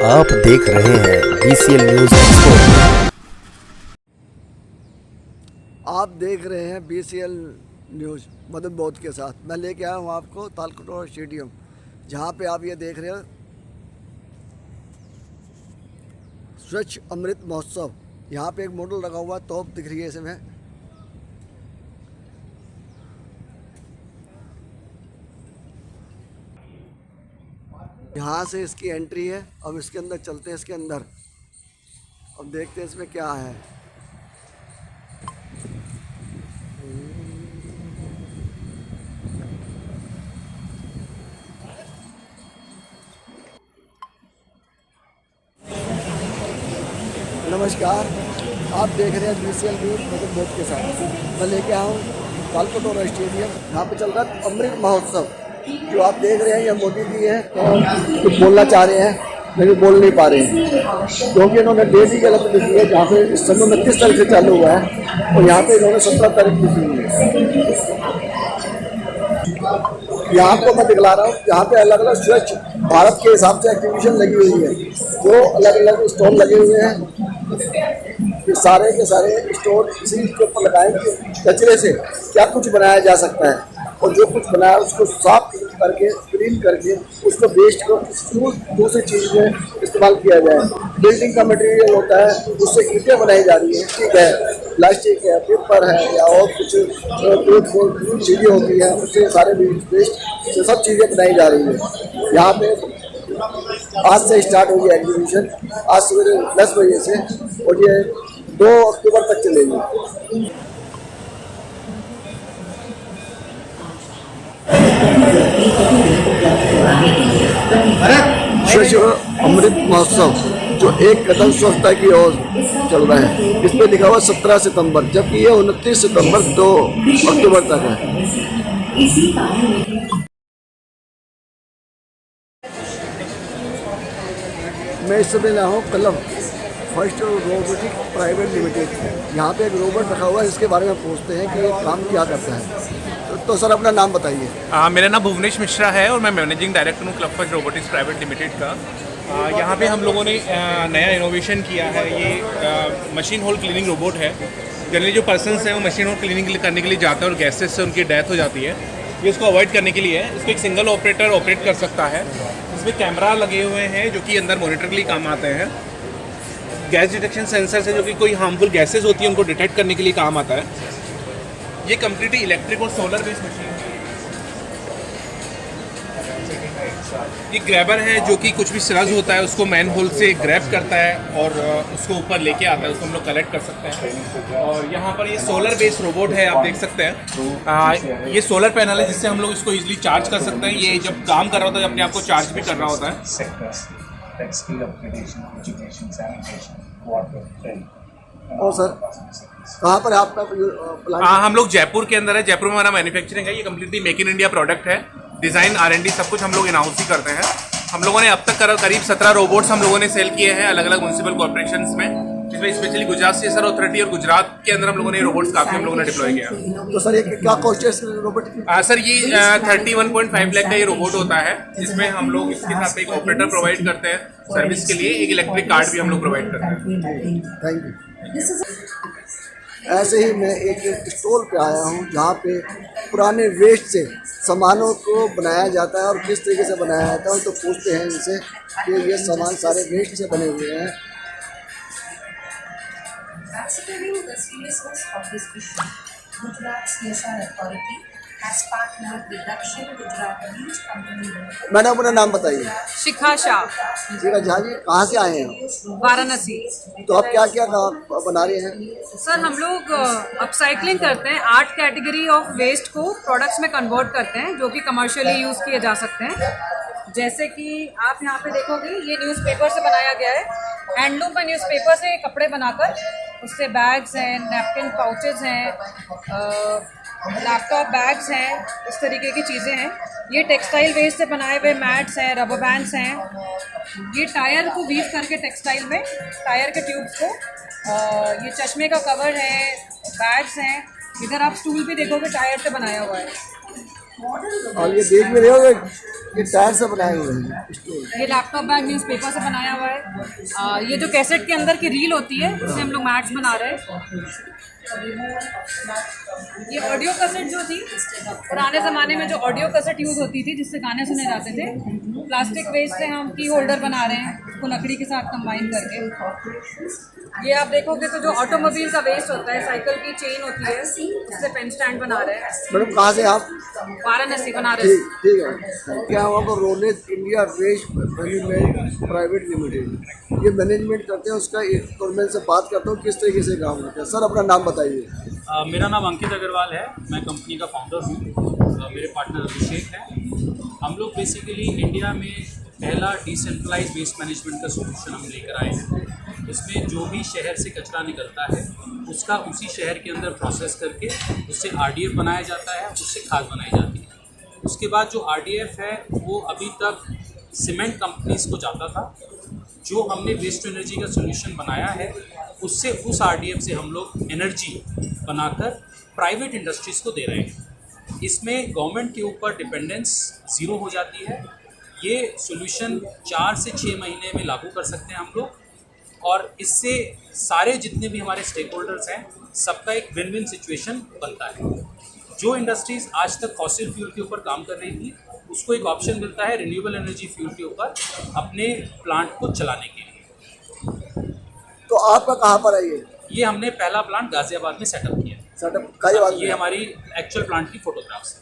आप देख रहे हैं BCL न्यूज़ एक्सपर्ट। आप देख रहे हैं BCL न्यूज़ मदन बौद्ध के साथ। मैं लेके आया हूँ आपको तालकटोरा स्टेडियम, जहाँ पे आप ये देख रहे हो स्वच्छ अमृत महोत्सव। यहाँ पे एक मॉडल लगा हुआ है, तोप दिख रही है इसमें। यहाँ से इसकी एंट्री है। अब इसके अंदर चलते हैं, इसके अंदर अब देखते हैं इसमें क्या है। नमस्कार, आप देख रहे हैं BCL न्यूज़ मदन बौद्ध के साथ। मैं लेके आया हूँ तालकटोरा स्टेडियम। यहाँ पे चल रहा है अमृत महोत्सव। जो आप देख रहे हैं ये मोदी जी हैं और कुछ बोलना चाह रहे हैं लेकिन बोल नहीं पा रहे हैं, क्योंकि इन्होंने डेट ही गलत लिखी है। जहाँ पे इस समय 29 तारीख से चालू हुआ है और यहाँ पे इन्होंने 17 तारीख लिखी हुई है। यहाँ आपको मैं दिखला रहा हूँ, यहाँ पे अलग अलग स्वच्छ भारत के हिसाब से एग्जीबिशन लगी हुई है। जो अलग अलग स्टॉल लगे हुए हैं, ये सारे के सारे स्टोर इसी के ऊपर लगाए कि कचरे से क्या कुछ बनाया जा सकता है, और जो कुछ बनाया उसको साफ करके क्लीन करके उसको वेस्ट को दूसरी चीज़ में इस्तेमाल किया जाए। बिल्डिंग का मटेरियल होता है, उससे ईंटें बनाई जा रही हैं, ठीक है, प्लास्टिक है, पेपर है या और कुछ चीज़ें होती हैं, उससे सारे वेस्ट से सब चीज़ें बनाई जा रही है। यहाँ पे आज से स्टार्ट होगी एग्जीबिशन, आज सवेरे 10 बजे से, और ये 2 अक्टूबर तक चलेगी। स्वच्छ अमृत महोत्सव जो एक कदम स्वच्छता की ओर चल रहा है, इस पे लिखा हुआ 17 सितंबर, जबकि ये 29 सितंबर 2 अक्टूबर तक है। मैं इस समय लाया हूँ कलम फर्स्ट रोबोटिक प्राइवेट लिमिटेड। यहाँ पे एक रोबोट रखा हुआ है, इसके बारे में पूछते हैं कि ये काम क्या करता है। तो सर अपना नाम बताइए। मेरा नाम भुवनेश मिश्रा है और मैं मैनेजिंग डायरेक्टर हूँ club first robotics private limited का। यहाँ पे हम लोगों ने नया इनोवेशन किया है। ये मशीन होल क्लीनिंग रोबोट है। जनरली जो पर्सन्स हैं वो मशीन होल क्लीनिंग करने के लिए जाते हैं और गैसेस से उनकी डेथ हो जाती है। ये इसको अवॉइड करने के लिए है। इसको एक सिंगल ऑपरेटर ऑपरेट कर सकता है। इसमें कैमरा लगे हुए हैं जो कि अंदर मॉनिटर के लिए काम आते हैं। गैस डिटेक्शन सेंसर है जो कि कोई हार्मफुल गैसेज होती है उनको डिटेक्ट करने के लिए काम आता है। ये कम्प्लीटली इलेक्ट्रिक और सोलर बेस्ड मशीन है। ये ग्रैबर है जो कि कुछ भी स्लज होता है उसको मैन होल से ग्रैब करता है और उसको ऊपर लेके आता है, उसको हम लोग कलेक्ट कर सकते हैं। और यहाँ पर ये सोलर बेस्ड रोबोट है, आप देख सकते हैं। ये सोलर पैनल है जिससे हम लोग इसको इजीली चार्ज कर सकते हैं। ये जब काम कर रहा होता है अपने आप को चार्ज भी कर रहा होता है। और सर कहाँ पर आपका प्लान? हम लोग जयपुर के अंदर है। जयपुर में हमारा मैन्युफैक्चरिंग है। ये completely make in India product है। डिज़ाइन R&D सब कुछ हम लोग इन हाउस ही करते हैं। हम लोगों ने अब तक करीब 17 रोबोट्स हम लोगों ने सेल किए हैं अलग अलग म्यूनिसिपल कॉर्पोरेशंस में, जिसमें स्पेशली गुजरात सीएसआर अथॉरिटी और गुजरात के अंदर हम लोगों ने रोबोट्स काफ़ी हम लोगों ने डिप्लॉय किया। तो सर ये क्या कॉस्ट है इस रोबोट की? सर ये 31.5 लाख का ये रोबोट होता है, जिसमें हम लोग इसके साथ एक ऑपरेटर प्रोवाइड करते हैं सर्विस के लिए। एक इलेक्ट्रिक कार्ड भी हम लोग प्रोवाइड करते हैं। Thank you. ऐसे ही मैं एक स्टॉल पे आया हूँ जहाँ पे पुराने वेस्ट से सामानों को बनाया जाता है और किस तरीके से बनाया जाता है। तो पूछते हैं इनसे कि ये सामान सारे वेस्ट से बने हुए हैं। मैंने अपना नाम बताइए। शिखा शाह। शिखा झा जी कहाँ से आए हैं? वाराणसी। तो आप क्या क्या बना रहे हैं? सर हम लोग अपसाइकलिंग करते हैं। 8 कैटेगरी ऑफ वेस्ट को प्रोडक्ट्स में कन्वर्ट करते हैं जो कि कमर्शियली यूज़ किए जा सकते हैं। जैसे कि आप यहाँ पे देखोगे ये न्यूज़पेपर से बनाया गया है। हैंडलूम पर न्यूज़पेपर से कपड़े बनाकर उससे बैग्स हैं, नैपकिन पाउचेज हैं, लैपटॉप बैग्स हैं, इस तरीके की चीज़ें हैं। ये टेक्सटाइल वेस्ट से बनाए हुए मैट्स हैं, रबर बैंड्स हैं। ये टायर को वीव करके टेक्सटाइल में टायर के ट्यूब्स को, ये चश्मे का कवर है, बैग्स हैं। इधर आप स्टूल भी देखोगे टायर से बनाया हुआ है। और ये देख भी रहे हो ये टायर से बनाए हुए हैं स्टोर। ये लैपटॉप बैग न्यूज़पेपर से बनाया हुआ है। ये जो कैसेट के अंदर की रील होती है उससे हम लोग मैट्स बना रहे हैं। ये ऑडियो कैसेट जो थी, पुराने ज़माने में जो ऑडियो कैसेट यूज़ होती थी जिससे गाने सुने जाते थे, प्लास्टिक वेस्ट से हम की होल्डर बना रहे हैं उसको लकड़ी के साथ कंबाइन करके। ये आप देखोगे तो जो ऑटोमोबाइल का वेस्ट होता है, साइकिल की चेन होती है, उससे पेन स्टैंड बना रहे हैं। मैडम कहाँ से आप? वाराणसी बनारस। ठीक है। क्या हुआ को रोलेज India waste management private limited ये मैनेजमेंट करते हैं, उसका एक मैं से बात करता हूँ किस तरीके से काम करते हैं। सर अपना नाम बताइए। मेरा नाम अंकित अग्रवाल है, मैं कंपनी का फाउंडर हूँ। मेरे पार्टनर अभिषेक हैं। हम लोग बेसिकली इंडिया में पहला डिसेंट्रलाइज वेस्ट मैनेजमेंट का सोल्यूशन हम लेकर आए हैं। इसमें जो भी शहर से कचरा निकलता है उसका उसी शहर के अंदर प्रोसेस करके उससे RDF बनाया जाता है, उससे खाद बनाई जाती है। उसके बाद जो RDF है वो अभी तक सीमेंट कंपनीज को जाता था। जो हमने वेस्ट टू एनर्जी का सोल्यूशन बनाया है उससे उस RDF से हम लोग एनर्जी बनाकर प्राइवेट इंडस्ट्रीज़ को दे रहे हैं। इसमें गवर्नमेंट के ऊपर डिपेंडेंस ज़ीरो हो जाती है। ये सोल्यूशन 4 से 6 महीने में लागू कर सकते हैं हम लोग, और इससे सारे जितने भी हमारे स्टेक होल्डर्स हैं सबका एक विन विन सिचुएशन बनता है। जो इंडस्ट्रीज़ आज तक फॉसिल फ्यूल के ऊपर काम कर रही थी उसको एक ऑप्शन मिलता है रिन्यूएबल एनर्जी फ्यूल के ऊपर अपने प्लांट को चलाने के लिए। तो आपका कहाँ पर है ये हमने पहला प्लांट गाजियाबाद में सेटअप किया। सेटअप गाजियाबाद ये हमारी एक्चुअल प्लांट की फोटोग्राफ्स हैं।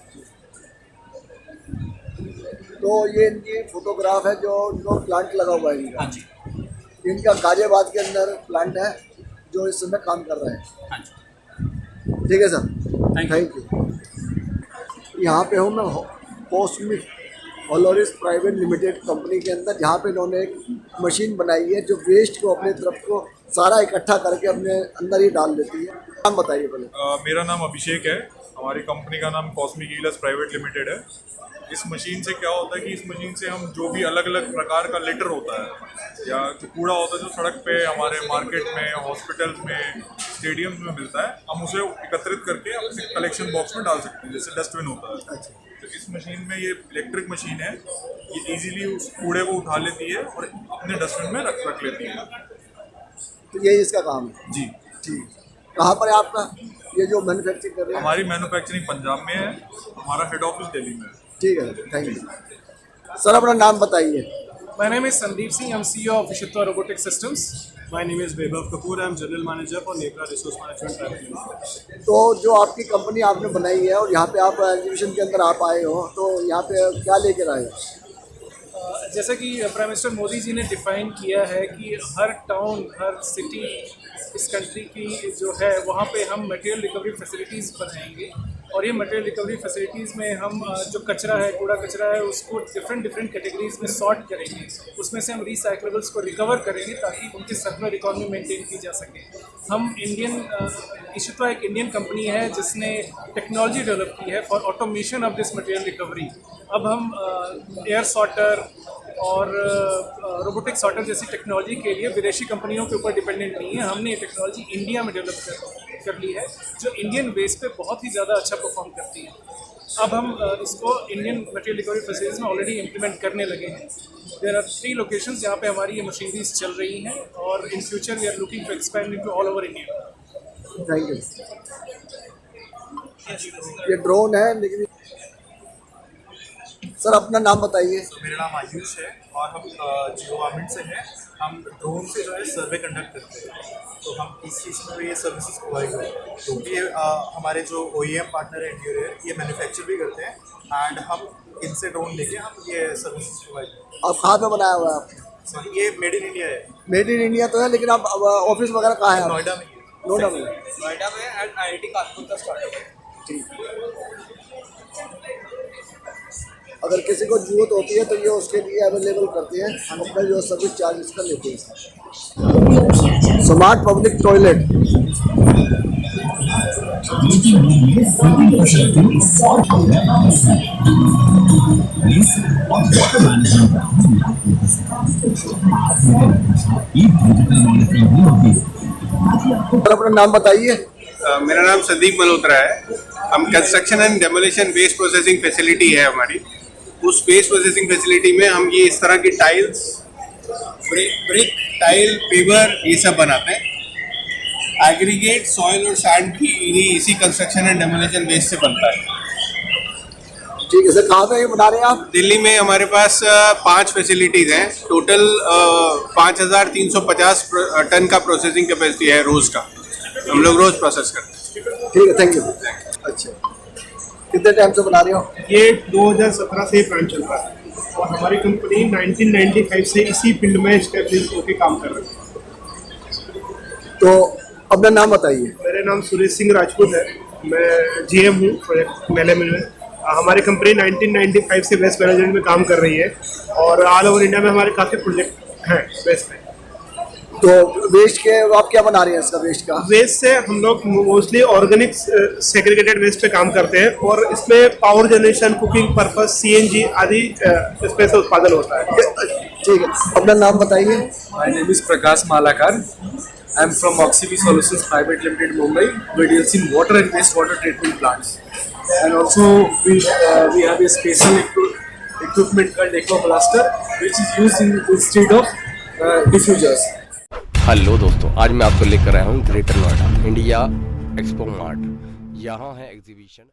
तो ये फोटोग्राफ है जो प्लांट लगा हुआ है इनका। हाँ जी, इनका गाजियाबाद के अंदर प्लांट है जो इस समय काम कर रहा है। हाँ जी, ठीक है सर, थैंक यू। यहाँ पे हूँ मैं कॉस्मिक होलोरिस प्राइवेट लिमिटेड कंपनी के अंदर, जहाँ पे इन्होंने एक मशीन बनाई है जो वेस्ट को अपने तरफ को सारा इकट्ठा करके अपने अंदर ही डाल देती है। नाम बताइए पहले। मेरा नाम अभिषेक है। हमारी कंपनी का नाम कॉस्मिक हीलर्स प्राइवेट लिमिटेड है। इस मशीन से क्या होता है कि इस मशीन से हम जो भी अलग अलग प्रकार का लिटर होता है या जो कूड़ा होता है जो सड़क पे हमारे मार्केट में, हॉस्पिटल्स में, स्टेडियम्स में मिलता है, हम उसे एकत्रित करके अपने कलेक्शन बॉक्स में डाल सकते हैं, जैसे डस्टबिन होता है। तो इस मशीन में, ये इलेक्ट्रिक मशीन है, ये इजीली उस कूड़े को उठा लेती है और अपने डस्टबिन में रख लेती है। तो यही इसका काम है जी। ठीक। कहाँ पर है आपका ये जो मैन्युफैक्चरिंग कर रहे हैं? हमारी मैन्युफैक्चरिंग पंजाब में है, हमारा हेड ऑफिस दिल्ली में है। ठीक है, थैंक यू। सर अपना नाम बताइए। My name is Sandeep Singh. I'm CEO of Vishitwa Robotic Systems. My name is Vaibhav Kapoor. I'm General Manager for Nebra Resource Management Private Limited. तो जो आपकी कंपनी आपने बनाई है और यहाँ पे आप एग्जीबिशन के अंदर आप आए हो, तो यहाँ पे क्या लेकर आए हो? जैसा कि प्राइम मिनिस्टर मोदी जी ने डिफाइन किया है कि हर टाउन, हर सिटी इस कंट्री की जो है वहाँ पे हम मटेरियल रिकवरी फैसिलिटीज़ बनाएंगे। और ये मटेरियल रिकवरी फैसिलिटीज़ में हम जो कचरा है, कूड़ा कचरा है, उसको डिफरेंट कैटेगरीज में सॉर्ट करेंगे। उसमें से हम रिसाइक्लेबल्स को रिकवर करेंगे ताकि उनकी सर्कुलर इकोनॉमी मेंटेन की जा सके। हम इशित्वा एक इंडियन कंपनी है जिसने टेक्नोलॉजी डेवलप की है for automation of this material recovery. अब हम एयर सॉर्टर और रोबोटिक सॉर्टर जैसी टेक्नोलॉजी के लिए विदेशी कंपनियों के ऊपर डिपेंडेंट नहीं है। हमने ये टेक्नोलॉजी इंडिया में डेवलप कर ली है जो इंडियन वेस्ट पे बहुत ही ज़्यादा अच्छा परफॉर्म करती है। अब हम इसको इंडियन मटेरियल रिकवरी फैसिलिटीज़ में ऑलरेडी इम्प्लीमेंट करने लगे हैं। देयर आर 3 लोकेशंस जहाँ पे हमारी ये मशीनरीज चल रही हैं और in future we are looking to expand into all over India. Thank you. ये ड्रोन है लेकिन सर अपना नाम बताइए। मेरा नाम आयुष है और हम जियो गवर्नमेंट से हैं। हम ड्रोन से जो है सर्वे कंडक्ट करते हैं, तो हम इस चीज़ में ये सर्विसेज प्रोवाइड करते हैं। तो ये हमारे जो OEM पार्टनर है इंटीरियर, ये मैन्युफैक्चर भी करते हैं एंड हम इनसे ड्रोन लेके हम ये सर्विसेज प्रोवाइड करते हैं। आप कहाँ पे बनाया हुआ है आपने? सर ये मेड इन इंडिया है। मेड इन इंडिया तो है, लेकिन आप ऑफिस वगैरह कहाँ है? नोएडा में। नोएडा में एंड IIT कानपुर का स्टार्टअप है। अगर किसी को जरूरत होती है तो ये उसके लिए अवेलेबल करते हैं। हम अपना जो सर्विस चार्ज इसका लेते हैं। स्मार्ट पब्लिक टॉयलेट सर अपना नाम बताइए। मेरा नाम संदीप मल्होत्रा है। हम construction and demolition waste processing facility है हमारी। उस वेस्ट प्रोसेसिंग फैसिलिटी में हम ये इस तरह की टाइल्स, ब्रिक, टाइल, पेवर ये सब बनाते हैं। एग्रीगेट, सॉइल और सैंड भी इसी कंस्ट्रक्शन एंड डेमोलिशन वेस्ट से बनता है। ठीक है सर, कहाँ पे ये बना रहे हैं आप? दिल्ली में हमारे पास 5 फैसिलिटीज़ हैं। टोटल 5350 टन का प्रोसेसिंग कैपेसिटी है रोज़ का। हम लोग रोज़ प्रोसेस करते हैं। ठीक है, थैंक यू। अच्छा, कितने टाइम से बना रहे हो? ये 2017 से प्लान चल रहा है और हमारी कंपनी 1995 से इसी फील्ड में स्टेब्लिश होकर काम कर रही है। तो अपना नाम बताइए। मेरा नाम सुरेश सिंह राजपूत है। मैं जीएम हूँ प्रोजेक्ट मेले में। हमारी कंपनी 1995 से वेस्ट मैनेजमेंट में काम कर रही है और ऑल ओवर इंडिया में हमारे काफ़ी प्रोजेक्ट हैं वेस्ट में। तो वेस्ट के आप क्या बना रहे हैं इसका? वेस्ट से हम लोग मोस्टली ऑर्गेनिक सेग्रीगेटेड वेस्ट पे काम करते हैं और इसमें power generation, cooking purpose, CNG आदि इसमें से उत्पादन होता है। ठीक है, अपना नाम बताइए। My name is Prakash Malakar. I am from Oxyvi Solutions Private Limited, Mumbai. We deals in water and wastewater treatment plants, and also we have a special equipment called Ecoblaster, which is used instead of diffusers. Hello दोस्तों, आज मैं आपको लेकर आया हूँ greater Noida India expo mart. यहाँ है exhibition.